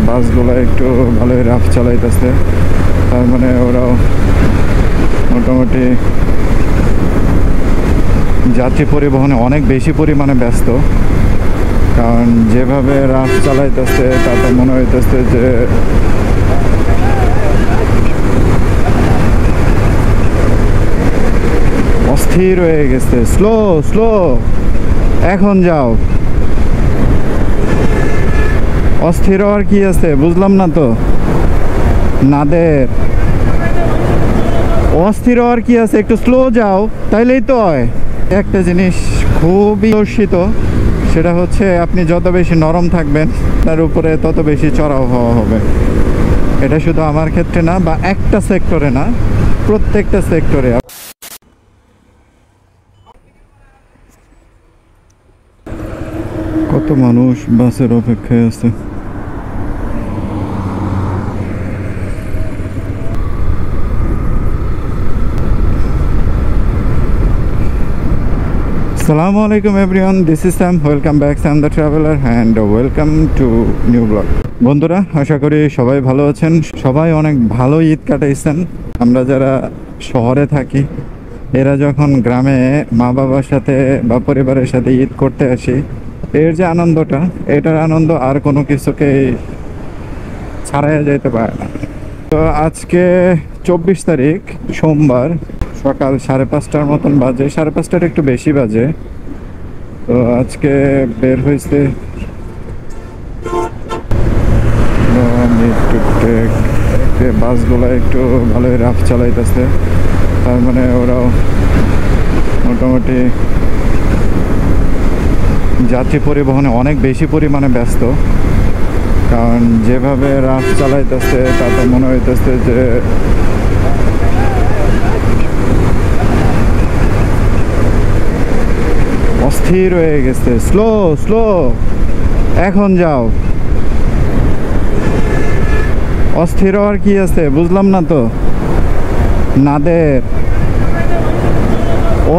বাসগুলো একটু ভালোই রাফ চালাইতেছে, তার মানে ওরাও মোটামুটি যাত্রী পরিবহনে অনেক বেশি পরিমাণে ব্যস্ত। কারণ যেভাবে রাফ চালাইতেছে তাতে মনে হইতেছে যে অস্থির হয়ে গেছে। স্লো স্লো, এখন যাও। অস্থির আর কি আছে বুঝলাম না তো। নাদের অস্থির আর কি আছে, একটু স্লো যাও তাইলেই তো হয়। একটা জিনিস খুবই দর্শিত, সেটা হচ্ছে আপনি যত বেশি নরম থাকবেন তার উপরে তত বেশি চড়াও হওয়া হবে। এটা শুধু আমার ক্ষেত্রে না বা একটা সেক্টরে না, প্রত্যেকটা সেক্টরে। কত মানুষ বাসের অপেক্ষায় আছে। Assalamu alaikum everyone, this is Sam. Welcome back, Sam the Traveler, and welcome to new vlog. বন্ধুরা, আশা করি সবাই ভালো আছেন, সবাই অনেক ভালো ঈদ কাটাইছেন। আমরা যারা শহরে থাকি, এরা যখন গ্রামে মা বাবার সাথে বা পরিবারের সাথে ঈদ করতে আসি, এর যে আনন্দটা, এটার আনন্দ আর কোনো কিছুকে ছাড়াই যেতে পারে না। তো আজকে 24 তারিখ সোমবার, সকাল 5:30টার মতন বাজে, 5:30টার একটু বেশি বাজে। তো আজকে বের হয়েছে বাসগুলো একটু ভালোই রাফ চালাইতেছে, তার মানে ওরাও মোটামুটি যাত্রী পরিবহনে অনেক বেশি পরিমাণে ব্যস্ত। কারণ যেভাবে রাফ চালাইতেছে তাতে মনে হইতেছে যে অস্থির হয়ে গেছে। স্লো স্লো, এখন যাও। অস্থির আর কি আছে বুঝলাম না তো। নাদের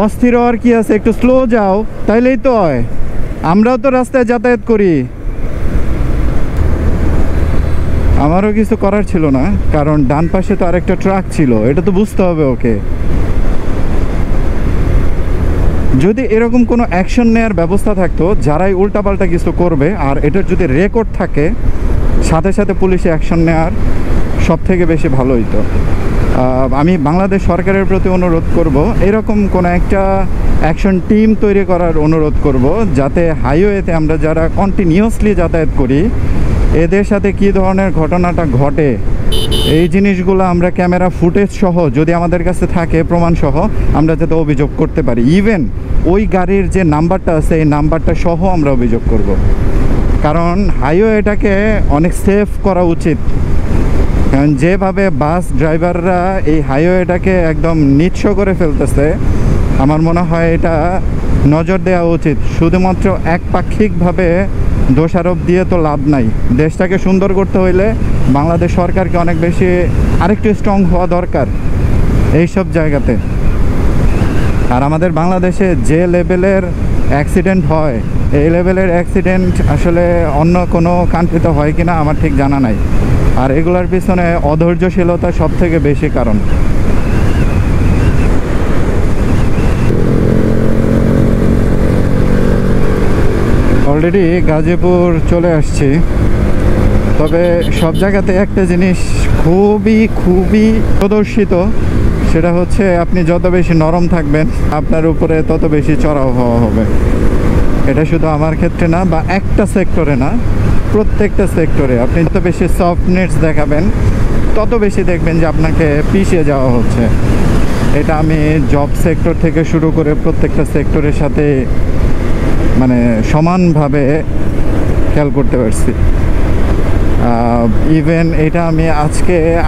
অস্থির আর কি আছে, একটু স্লো যাও তাইলেই তো হয়। আমরাও তো রাস্তায় যাতায়াত করি। আমারও কিছু করার ছিল না, কারণ ডান পাশে তো আরেকটা ট্রাক ছিল, এটা তো বুঝতে হবে ওকে। যদি এরকম কোনো অ্যাকশন নেওয়ার ব্যবস্থা থাকতো, যারাই উল্টাপাল্টা কিছু করবে আর এটার যদি রেকর্ড থাকে, সাথে সাথে পুলিশে অ্যাকশন নেওয়ার সব থেকে বেশি ভালো হইতো। আমি বাংলাদেশ সরকারের প্রতি অনুরোধ করব, এরকম কোনো একটা অ্যাকশন টিম তৈরি করার অনুরোধ করব, যাতে হাইওয়েতে আমরা যারা কন্টিনিউয়াসলি যাতায়াত করি, এদের সাথে কী ধরনের ঘটনাটা ঘটে, এই জিনিসগুলো আমরা ক্যামেরা ফুটেজ সহ যদি আমাদের কাছে থাকে, প্রমাণ সহ, আমরা যাতে অভিযোগ করতে পারি। ইভেন ওই গাড়ির যে নাম্বারটা আছে, এই নাম্বারটা সহ আমরা অভিযোগ করব। কারণ হাইওয়েটাকে অনেক সেফ করা উচিত। কারণ যেভাবে বাস ড্রাইভাররা এই হাইওয়েটাকে একদম নিঃস্ব করে ফেলতেছে, আমার মনে হয় এটা নজর দেওয়া উচিত। শুধুমাত্র একপাক্ষিকভাবে দোষারোপ দিয়ে তো লাভ নাই। দেশটাকে সুন্দর করতে হইলে বাংলাদেশ সরকারকে অনেক বেশি আরেকটু স্ট্রং হওয়া দরকার এইসব জায়গাতে। আর আমাদের বাংলাদেশে যে লেভেলের অ্যাক্সিডেন্ট হয়, এই লেভেলের অ্যাক্সিডেন্ট আসলে অন্য কোনো কান্ট্রিতে হয় কিনা আমার ঠিক জানা নাই। আর এগুলোর পিছনে অধৈর্যশীলতা সব থেকে বেশি কারণ। অলরেডি গাজীপুর চলে আসছি, তবে সব জায়গাতে একটা জিনিস খুবই প্রদর্শিত, সেটা হচ্ছে আপনি যত বেশি নরম থাকবেন আপনার উপরে তত বেশি চড়াও হওয়া হবে। এটা শুধু আমার ক্ষেত্রে না বা একটা সেক্টরে না, প্রত্যেকটা সেক্টরে আপনি যত বেশি সফটনেস দেখাবেন তত বেশি দেখবেন যে আপনাকে পিছিয়ে যাওয়া হচ্ছে। এটা আমি জব সেক্টর থেকে শুরু করে প্রত্যেকটা সেক্টরের সাথে মানে সমানভাবে খেয়াল করতে পারছি। ইভেন এটা আমি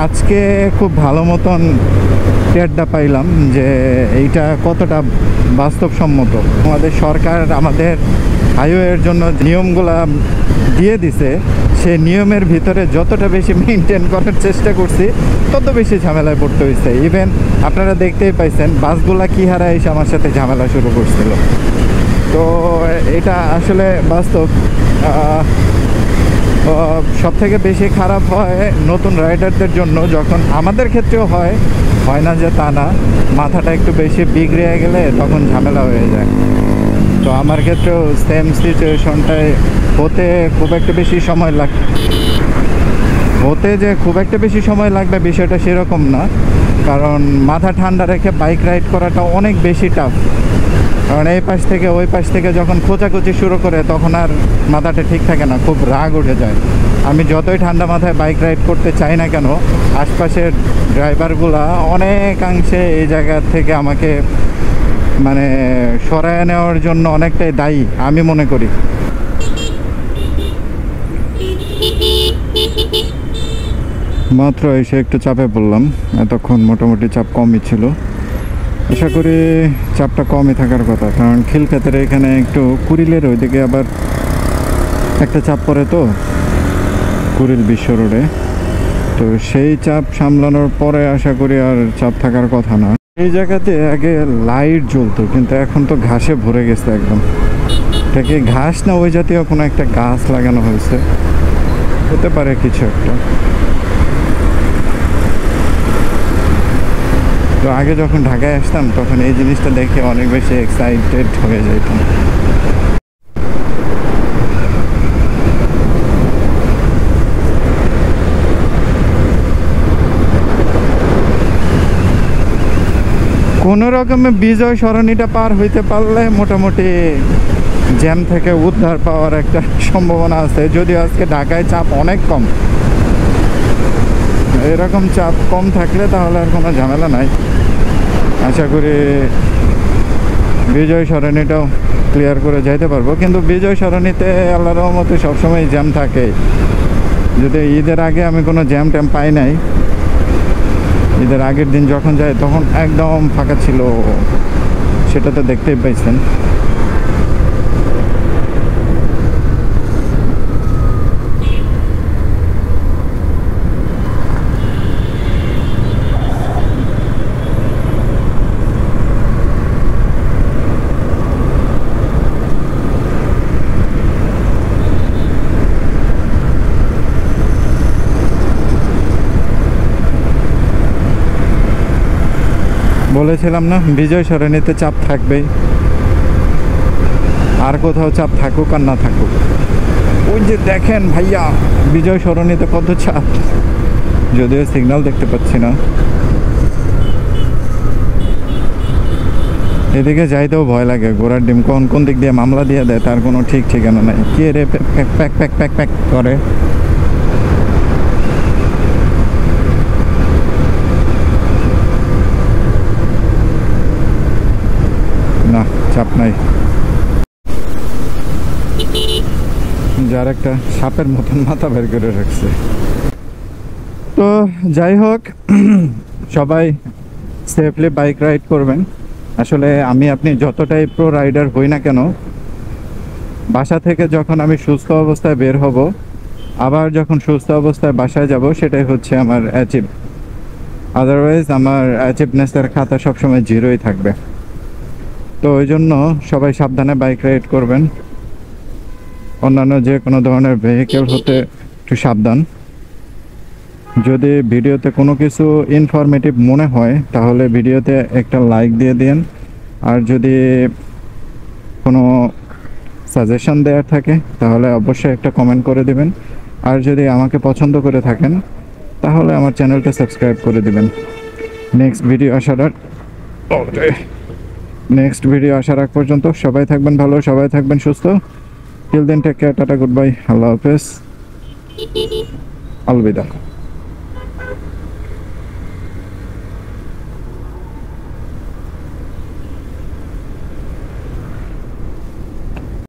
আজকে খুব ভালো মতন টেরটা পাইলাম যে এইটা কতটা বাস্তবসম্মত। আমাদের সরকার আমাদের হাইওয়ের জন্য নিয়মগুলা দিয়ে দিছে, সে নিয়মের ভিতরে যতটা বেশি মেনটেন করার চেষ্টা করছি তত বেশি ঝামেলায় পড়তে হয়েছে। ইভেন আপনারা দেখতেই পাইছেন বাসগুলা কি হারা এসে আমার সাথে ঝামেলা শুরু করছিল। তো এটা আসলে বাস্তব। সব থেকে বেশি খারাপ হয় নতুন রাইডারদের জন্য, যখন আমাদের ক্ষেত্রেও হয় না যে তা না, মাথাটা একটু বেশি বিগড়ে গেলে তখন ঝামেলা হয়ে যায়। তো আমার ক্ষেত্রেও সেম সিচুয়েশনটায় হতে খুব একটা বেশি সময় লাগবে বিষয়টা সেরকম না, কারণ মাথা ঠান্ডা রেখে বাইক রাইড করাটা অনেক বেশি টাফ। কারণ এই পাশ থেকে ওই পাশ থেকে যখন খোঁচাখুচি শুরু করে তখন আর মাথাটা ঠিক থাকে না, খুব রাগ উঠে যায়। আমি যতই ঠান্ডা মাথায় বাইক রাইড করতে চাই না কেন, আশপাশের ড্রাইভারগুলা অনেকাংশে এই জায়গা থেকে আমাকে মানে সরায় নেওয়ার জন্য অনেকটাই দায়ী আমি মনে করি। মাত্র এসে একটু চাপে পড়লাম, এতক্ষণ মোটামুটি চাপ কমই ছিল। আশা করি চাপটা কমই থাকার কথা, কারণ খিলক্ষেতের এখানে একটু কুড়িলের ওইদিকে আবার একটা চাপ পড়ে, তো কুড়িল বিশ্ব রোডে। তো সেই চাপ সামলানোর পরে আশা করি আর চাপ থাকার কথা না। এই জায়গাতে আগে লাইট জ্বলতো, কিন্তু এখন তো ঘাসে ভরে গেছে একদম। এটা কি ঘাস না ওই জাতীয় কোনো একটা গাছ লাগানো হয়েছে, হতে পারে কিছু একটা। তো আগে যখন ঢাকায় আসতাম তখন এই জিনিসটা দেখে অনেক বেশি এক্সাইটেড হয়ে যেতাম। কোনো রকমে বিজয় সরণিটা পার হইতে পারলে মোটামুটি জ্যাম থেকে উদ্ধার পাওয়ার একটা সম্ভাবনা আছে। যদিও আজকে ঢাকায় চাপ অনেক কম, এরকম চাপ কম থাকলে তাহলে আর কোনো ঝামেলা নাই। আশা করি বিজয় সরণিটাও ক্লিয়ার করে যাইতে পারবো, কিন্তু বিজয় সরণিতে আল্লাহর রহমতে সবসময় জ্যাম থাকে। যদি ঈদের আগে আমি কোনো জ্যাম ট্যাম পাই নাই, ঈদের আগের দিন যখন যাই তখন একদম ফাঁকা ছিল, সেটা তো দেখতেই পাইছেন। বলেছিলাম না বিজয় সরণিতে চাপ থাকবেই, আর কোথাও চাপ থাকুক আর না থাকুক। ওই যে দেখেন ভাইয়া বিজয় সরণিতে কত চাপ, যদিও সিগন্যাল দেখতে পাচ্ছি না। এদিকে যাইতেও ভয় লাগে, ঘোড়ার ডিম কখন কোন দিক দিয়ে মামলা দিয়ে দেয় তার কোনো ঠিক ঠিকানা নাই। কে রে pack pack pack pack pack করে। না চাপ নাই, যার একটা সাপের মতন মাথা বের করে রাখছে। তো যাই হোক, সবাই সেফলি বাইক রাইড করবেন। আসলে আপনি যতটাই প্রো রাইডার হই না কেন, বাসা থেকে যখন আমি সুস্থ অবস্থায় বের হব, আবার যখন সুস্থ অবস্থায় বাসায় যাব, সেটাই হচ্ছে আমার অ্যাচিভ। আদারওয়াইজ আমার অ্যাচিভনেসের খাতা সবসময় জিরোই থাকবে। তো ওই জন্য সবাই সাবধানে বাইক রাইড করবেন। অন্যান্য যে কোনো ধরনের ভেহিকেল হতে একটু সাবধান। যদি ভিডিওতে কোনো কিছু ইনফরমেটিভ মনে হয় তাহলে ভিডিওতে একটা লাইক দিয়ে দিন, আর যদি কোনো সাজেশন দেওয়ার থাকে তাহলে অবশ্যই একটা কমেন্ট করে দিবেন। আর যদি আমাকে পছন্দ করে থাকেন তাহলে আমার চ্যানেলটা সাবস্ক্রাইব করে দিবেন। নেক্সট ভিডিও আসার আগ পর্যন্ত সবাই থাকবেন ভালো, সবাই থাকবেন সুস্থ। Till then take care, tata, good bye, আল্লাহ হাফেজ, আলবিদা।